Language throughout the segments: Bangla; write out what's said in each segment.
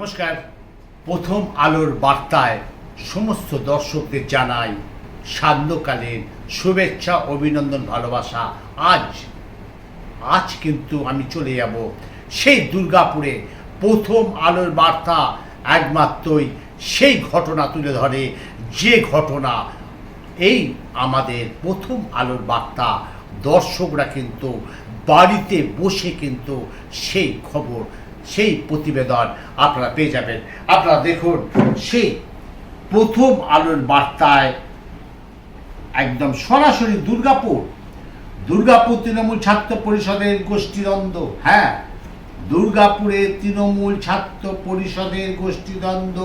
নমস্কার। প্রথম আলোর বার্তায় সমস্ত দর্শকদের জানাই সান্ধ্যকালীন শুভেচ্ছা, অভিনন্দন, ভালোবাসা। আজ কিন্তু আমি চলে যাব সেই দুর্গাপুরে। প্রথম আলোর বার্তা একমাত্রই সেই ঘটনা তুলে ধরে, যে ঘটনা এই আমাদের প্রথম আলোর বার্তা দর্শকরা কিন্তু বাড়িতে বসে কিন্তু সেই খবর, সেই প্রতিবেদন আপনারা পেয়ে যাবেন। আপনারা দেখুন, সেই প্রথম আলোর বার্তায় একদম সরাসরি দুর্গাপুর তৃণমূল ছাত্র পরিষদের গোষ্ঠীদ্বন্দ্ব। হ্যাঁ, দুর্গাপুরে তৃণমূল ছাত্র পরিষদের গোষ্ঠীদ্বন্দ্ব,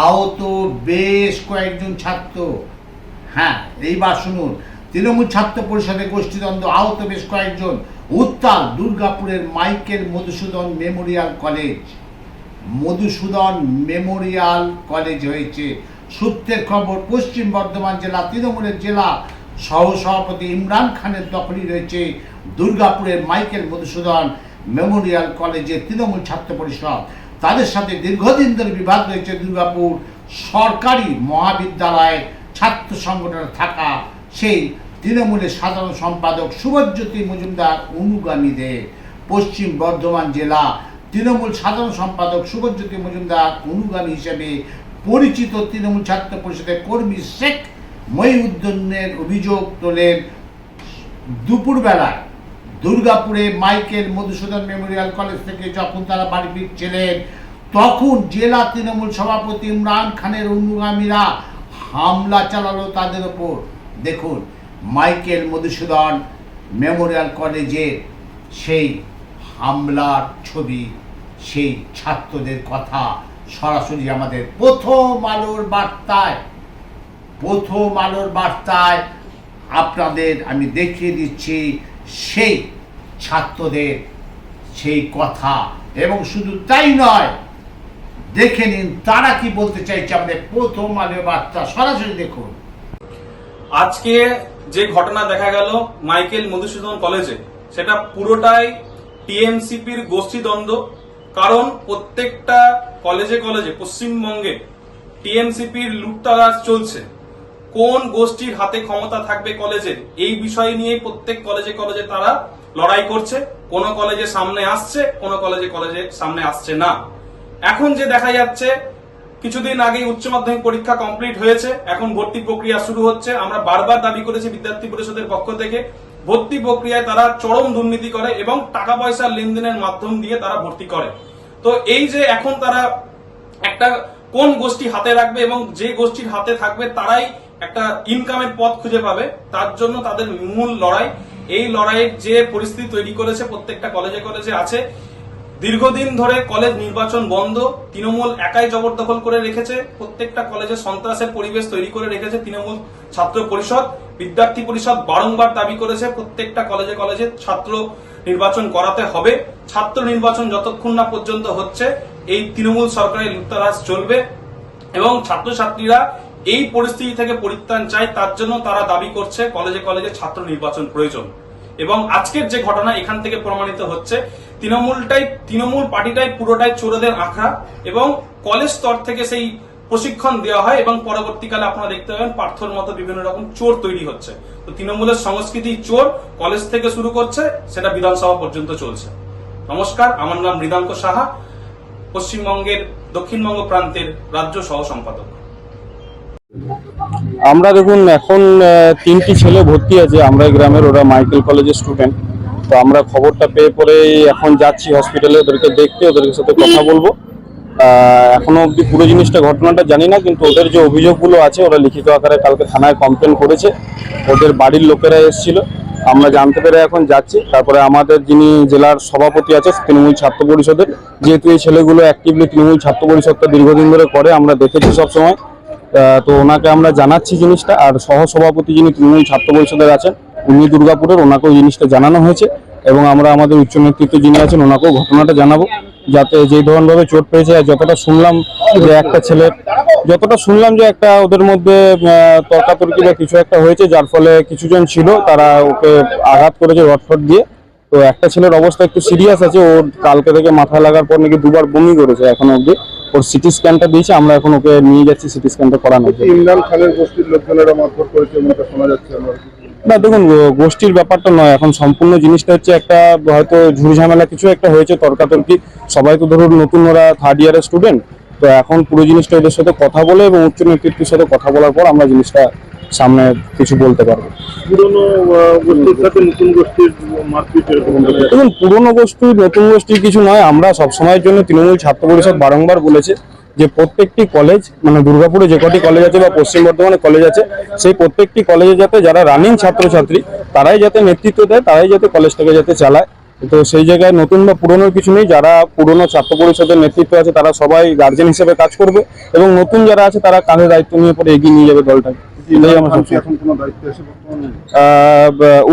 আহত বেশ কয়েকজন ছাত্র। হ্যাঁ, এইবার শুনুন, তৃণমূল ছাত্র পরিষদের গোষ্ঠীদ্বন্দ্ব, আহত বেশ কয়েকজন। উত্তাল দুর্গাপুরের মাইকেল মধুসূদন মেমোরিয়াল কলেজ হয়েছে। সূত্রের খবর, পশ্চিম বর্ধমান জেলা তৃণমূলের জেলা সহসভাপতি ইমরান খানের দখলই রয়েছে দুর্গাপুরের মাইকেল মধুসূদন মেমোরিয়াল কলেজে তৃণমূল ছাত্র পরিষদ। তাদের সাথে দীর্ঘদিন ধরে বিবাদ রয়েছে দুর্গাপুর সরকারি মহাবিদ্যালয়ে ছাত্র সংগঠনে থাকা সেই তৃণমূলের সাধারণ সম্পাদক শুভজ্যোতি মজুমদার অনুগামীদের। পশ্চিম বর্ধমান জেলা তৃণমূল সাধারণ সম্পাদক শুভজ্যোতি মজুমদার অনুগামী হিসেবে পরিচিত তৃণমূল ছাত্র পরিষদের কর্মী শেখ মহিউদ্দিনের অভিযোগ তোলেন দুপুরবেলায় দুর্গাপুরে মাইকেল মধুসূদন মেমোরিয়াল কলেজ থেকে যখন তারা বাড়ি ফিরছিলেন, তখন জেলা তৃণমূল সভাপতি ইমরান খানের অনুগামীরা হামলা চালালো তাদের ওপর। দেখুন, মাইকেল মধুসূদন মেমোরিয়াল কলেজের সেই হামলার ছবি, সেই ছাত্রদের কথা সরাসরি আমাদের প্রথম আলোর বার্তায় আপনাদের আমি দেখিয়ে দিচ্ছি সেই ছাত্রদের সেই কথা। এবং শুধু তাই নয়, দেখে নিন তারা কি বলতে চাইছে আমাদের প্রথম আলোর বার্তা, সরাসরি দেখুন। আজকে যে ঘটনা দেখা গেল মাইকেল মধুসূদন কলেজে, সেটা পুরোটাই টিএমসিপির গোষ্ঠীদ্বন্দ্ব। কারণ প্রত্যেকটা কলেজে পশ্চিমবঙ্গে টিএমসিপির লুটতরাজ চলছে। কোন গোষ্ঠীর হাতে ক্ষমতা থাকবে কলেজের, এই বিষয় নিয়ে প্রত্যেক কলেজে তারা লড়াই করছে। কোন কলেজে সামনে আসছে, কোন কলেজে সামনে আসছে না। এখন যে দেখা যাচ্ছে, কিছুদিন আগে উচ্চ মাধ্যমিক পরীক্ষা কমপ্লিট হয়েছে, এখন ভর্তি প্রক্রিয়া শুরু হচ্ছে। আমরা বারবার দাবি করেছি বিদ্যার্থী পরিষদের পক্ষ থেকে, ভর্তি প্রক্রিয়ায় তারা চরম দুর্নীতি করে এবং টাকা পয়সার লেনদেনের মাধ্যম দিয়ে তারা ভর্তি করে। তো এই যে এখন তারা একটা কোন গোষ্ঠী হাতে রাখবে এবং যে গোষ্ঠীর হাতে থাকবে তারাই একটা ইনকামের পথ খুঁজে পাবে, তার জন্য তাদের মূল লড়াই। এই লড়াইয়ের যে পরিস্থিতি তৈরি করেছে প্রত্যেকটা কলেজে আছে। দীর্ঘদিন ধরে কলেজ নির্বাচন বন্ধ, তৃণমূল একাই জবরদখল করে রেখেছে। প্রত্যেকটা কলেজে সন্ত্রাসের পরিবেশ তৈরি করে রেখেছে তৃণমূল ছাত্র পরিষদ। বিদ্যার্থী পরিষদ বারংবার দাবি করেছে প্রত্যেকটা কলেজে ছাত্র নির্বাচন করাতে হবে। ছাত্র নির্বাচন যতক্ষণ না পর্যন্ত হচ্ছে, এই তৃণমূল সরকারের লুটতরাজ চলবে এবং ছাত্রছাত্রীরা এই পরিস্থিতি থেকে পরিত্রাণ চায়। তার জন্য তারা দাবি করছে কলেজে ছাত্র নির্বাচন প্রয়োজন। এবং আজকের যে ঘটনা, এখান থেকে প্রমাণিত হচ্ছে তৃণমূল পার্টিটাই পুরোটাই চোরদের আখড়া এবং কলেজ স্তর থেকে সেই প্রশিক্ষণ দেওয়া হয় এবং পরবর্তীকালে আপনারা দেখতে পাবেন পার্থর মতো বিভিন্ন রকম চোর তৈরি হচ্ছে। তো তৃণমূলের সংস্কৃতি চোর কলেজ থেকে শুরু করছে, সেটা বিধানসভা পর্যন্ত চলছে। নমস্কার, আমার নাম মৃদাঙ্ক সাহা, পশ্চিমবঙ্গের দক্ষিণবঙ্গ প্রান্তের রাজ্য সহ সম্পাদক। আমরা দেখুন, এখন 3টি ছেলে ভর্তি আছে আমরা গ্রামের, ওরা মাইকেল কলেজের স্টুডেন্ট। তো আমরা খবরটা পেয়ে পরে এখন যাচ্ছি হসপিটালে ওদেরকে দেখতে, ওদের সাথে কথা বলবো। এখনো অব্দি পুরো ঘটনাটা জানি না, কিন্তু ওদের যে অভিযোগগুলো আছে ওরা লিখিত আকারে কালকে থানায় কমপ্লেন করেছে। ওদের বাড়ির লোকেরা এসেছিল, আমরা জানতে পেরে এখন যাচ্ছি। তারপরে আমাদের যিনি জেলার সভাপতি আছে তৃণমূল ছাত্র পরিষদের, যেহেতু এই ছেলেগুলো অ্যাক্টিভলি তৃণমূল ছাত্র পরিষদটা দীর্ঘদিন ধরে করে, আমরা দেখেছি সবসময়, তো ওনাকে আমরা জানাচ্ছি জিনিসটা। আর সহসভাপতি যিনি তৃণমূল ছাত্র পরিষদের আছেন উনি দুর্গাপুরের, ওনাকেও জিনিসটা জানানো হয়েছে এবং আমরা আমাদের উচ্চ নেতৃত্ব যিনি আছেন ওনাকেও ঘটনাটা জানাবো, যাতে যে ধরনভাবে চোট পেয়েছে। আর যতটা শুনলাম যে একটা ওদের মধ্যে তর্কাতর্কি বা কিছু একটা হয়েছে, যার ফলে কিছুজন ছিল তারা ওকে আঘাত করেছে রডফট দিয়ে। তো একটা ছেলের অবস্থা একটু সিরিয়াস আছে, ওর কালকে থেকে মাথা লাগার পর নাকি দুবার বমি করেছে এখনো অবধি। ওর সিটি স্ক্যানটা দিয়েছে, আমরা এখন ওকে নিয়ে যাচ্ছি সিটি স্ক্যানটা করানোর জন্য। ইমরান খানের গোষ্ঠীর লোকজনেরা মারধর করেছে এমনটা শোনা যাচ্ছে। না দেখুন, গোষ্ঠীর ব্যাপারটা নয়, এখন সম্পূর্ণ জিনিসটা হচ্ছে একটা হয়তো ঝুড়ঝামেলা কিছু একটা হয়েছে, তর্কাতর্কি। সবাই তো ধরুন নতুন, ওরা থার্ড ইয়ারের স্টুডেন্ট, তো এখন পুরো জিনিসটা ওদের সাথে কথা বলে এবং উচ্চ নেতৃত্বের সাথে কথা বলার পর আমরা জিনিসটা সামনে কিছু বলতে পারবো। পুরনো গোষ্ঠীর সাথে নতুন গোষ্ঠীর মারপিট এরকম দেখুন, পুরনো গোষ্ঠী নতুন গোষ্ঠীর কিছু নয়। আমরা সবসময়ের জন্য তৃণমূল ছাত্র পরিষদ বারংবার বলেছে যে প্রত্যেকটি কলেজ, মানে দুর্গাপুরে যে কটি কলেজ আছে বা পশ্চিম বর্ধমানে কলেজ আছে, সেই প্রত্যেকটি কলেজে যাতে যারা রানিং ছাত্রছাত্রী তারাই যাতে নেতৃত্ব দেয়, তারাই যাতে কলেজটাকে যাতে চালায়। তো সেই জায়গায় নতুন বা পুরনোর কিছু নেই। যারা পুরনো ছাত্র পরিষদের নেতৃত্ব আছে তারা সবাই গার্জেন হিসেবে কাজ করবে এবং নতুন যারা আছে তারা কাঁধে দায়িত্ব নিয়ে পরে এগিয়ে নিয়ে যাবে দলটাকে। এটাই আমার এখন কোনো দায়িত্ব এসে বর্তমানে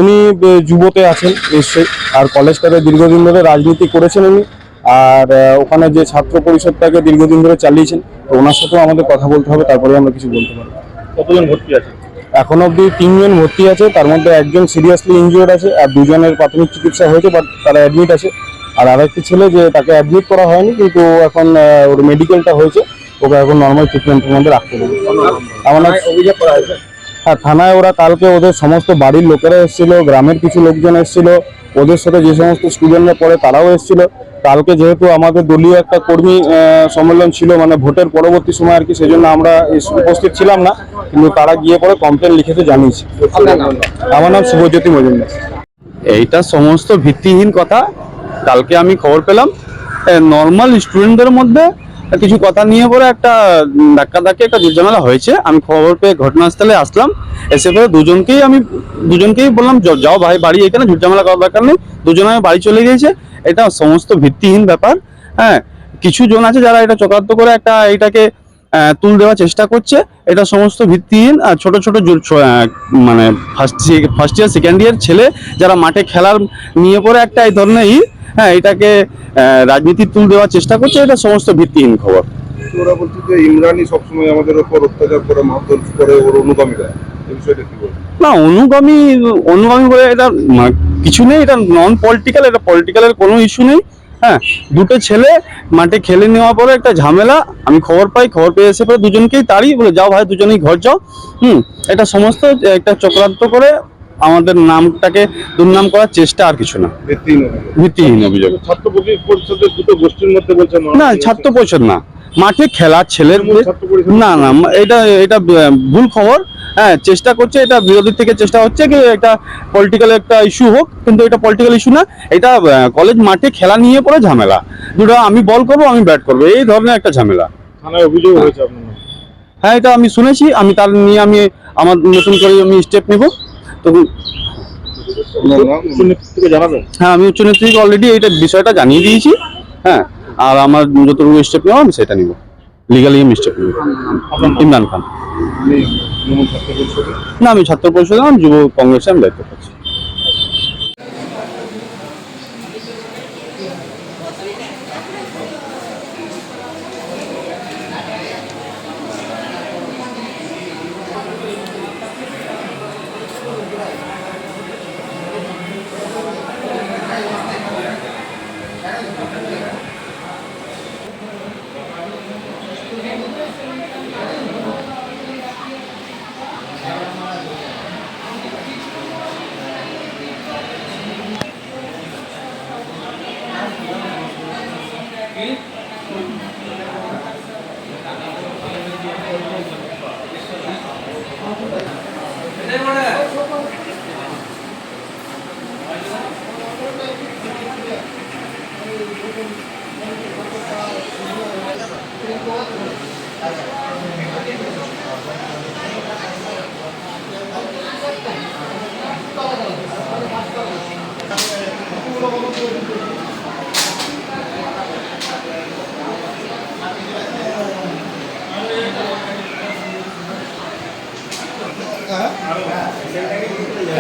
উনি যুবতে আছেন নিশ্চয়ই, আর কলেজটাকে দীর্ঘদিন ধরে রাজনীতি করেছেন উনি, আর ওখানে যে ছাত্র পরিষদটাকে দীর্ঘদিন ধরে চালিয়েছেন। তো ওনার সাথেও আমাদের কথা বলতে হবে, তারপরে আমরা কিছু বলতে পারবো। কতজন ভর্তি আছে? এখন অবধি 3 জন ভর্তি আছে, তার মধ্যে একজন সিরিয়াসলি ইনজিওর্ড আছে আর 2 জনের প্রাথমিক চিকিৎসা হয়েছে, বাট তারা অ্যাডমিট আছে। আর আরেকটি ছেলে যে তাকে অ্যাডমিট করা হয়নি, কিন্তু এখন ওর মেডিকেলটা হয়েছে, ওকে এখন নর্মাল ট্রিটমেন্টের মধ্যে রাখতে হবে। আমার নাম অভিযোগ করা হয়েছে। হ্যাঁ, থানায় ওরা কালকে ওদের সমস্ত বাড়ির লোকেরা এসেছিল, গ্রামের কিছু লোকজন এসেছিল, ওদের সাথে যে সমস্ত স্টুডেন্টরা পড়ে তারাও এসেছিল। কালকে যেহেতু আমাদের দলীয় একটা কর্মী সম্মেলন ছিল, মানে ভোটের পরবর্তী সময় আর কি, সেজন্য আমরা উপস্থিত ছিলাম না, কিন্তু তারা গিয়ে পরে কমপ্লেন লিখেতে জানিয়েছে। আমার নাম শুভজ্যোতি মজুমদার। এইটা সমস্ত ভিত্তিহীন কথা। কালকে আমি খবর পেলাম নর্মাল স্টুডেন্টদের মধ্যে কিছু কথা নিয়ে পরে একটা ধাক্কাধাক্কি, একটা ঝামেলা হয়েছে। আমি খবর পেয়ে ঘটনাস্থলে আসলাম, এসে পরে দুজনকেই বললাম যাও ভাই বাড়ি, এখানে ঝামেলা করার দরকার নেই। দুজনে বাড়ি চলে গিয়েছে। এটা সমস্ত ভিত্তিহীন ব্যাপার। হ্যাঁ, কিছু জন আছে যারা এটা চক্রান্ত করে এটাকে তুল দেওয়ার চেষ্টা করছে। এটা সমস্ত ভিত্তিহীন। আর ছোট ছোট মানে ফার্স্ট ইয়ার সেকেন্ড ইয়ার ছেলে যারা মাঠে খেলার নিয়ে পরে একটা এই ধরনের হ্যাঁ, এটাকে রাজনীতির তুল দেওয়ার চেষ্টা করছে। এটা সমস্ত ভিত্তিহীন খবর। ওরা বলছে যে ইমরানই সবসময় আমাদের উপর অত্যাচার করে, মারধর করে, ওর অনুগামীরা। এই বিষয়টা কি বলবো? না, অনুগামী বলে এটা কিছু নেই। এটা নন পলিটিক্যাল, এটা পলিটিক্যালের কোনো ইস্যু নেই। হ্যাঁ, দুটো ছেলে মাঠে খেলে নেওয়ার পরে একটা ঝামেলা, আমি খবর পেয়ে এসে পরে দুজনকেই তাড়ি বলে যাও ভাই, দুজনেই ঘর যাও। এটা সমস্ত একটা চক্রান্ত করে আমাদের নামটাকে দুর্নাম করার চেষ্টা, আর কিছু না। ভিত্তিহীন অভিযোগ। ছাত্র পরিষদের দুটো গোষ্ঠীর মধ্যে বলছে না, ছাত্র পরিষদ না, মাঠে খেলা ছেলের। না না, এটা ভুল খবর। হ্যাঁ, চেষ্টা করছে, এটা বিরোধীর থেকে চেষ্টা হচ্ছে কি একটা পলিটিক্যাল একটা ইস্যু হোক, কিন্তু এটা পলিটিক্যাল ইস্যু না। এটা কলেজ মাঠে খেলা নিয়ে পরে ঝামেলা, দুটো আমি বল করবো আমি ব্যাট করবো, এই ধরনের একটা ঝামেলা। থানায় অভিযোগ হয়েছে আপনার নামে? হ্যাঁ, এটা আমি শুনেছি। আমি তার নিয়ে আমার নতুন করে আমি স্টেপ নেব। তো উচ্চ নেতৃত্বকে জানাবেন? হ্যাঁ, আমি উচ্চ নেতৃত্বকে অলরেডি এইটা বিষয়টা জানিয়ে দিয়েছি। হ্যাঁ, আর আমার যতটুকু স্টেপ নেওয়া আমি সেটা নিব, লিগালি আমি স্টেপ নেব। ইমরান খান। না, আমি ছাত্র পরিষদে, আমি যুব কংগ্রেসে আমি দায়িত্ব পাচ্ছি।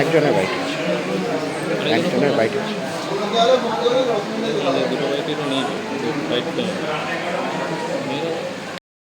একজনের বাইক আছে, একজনের বাইক আছে।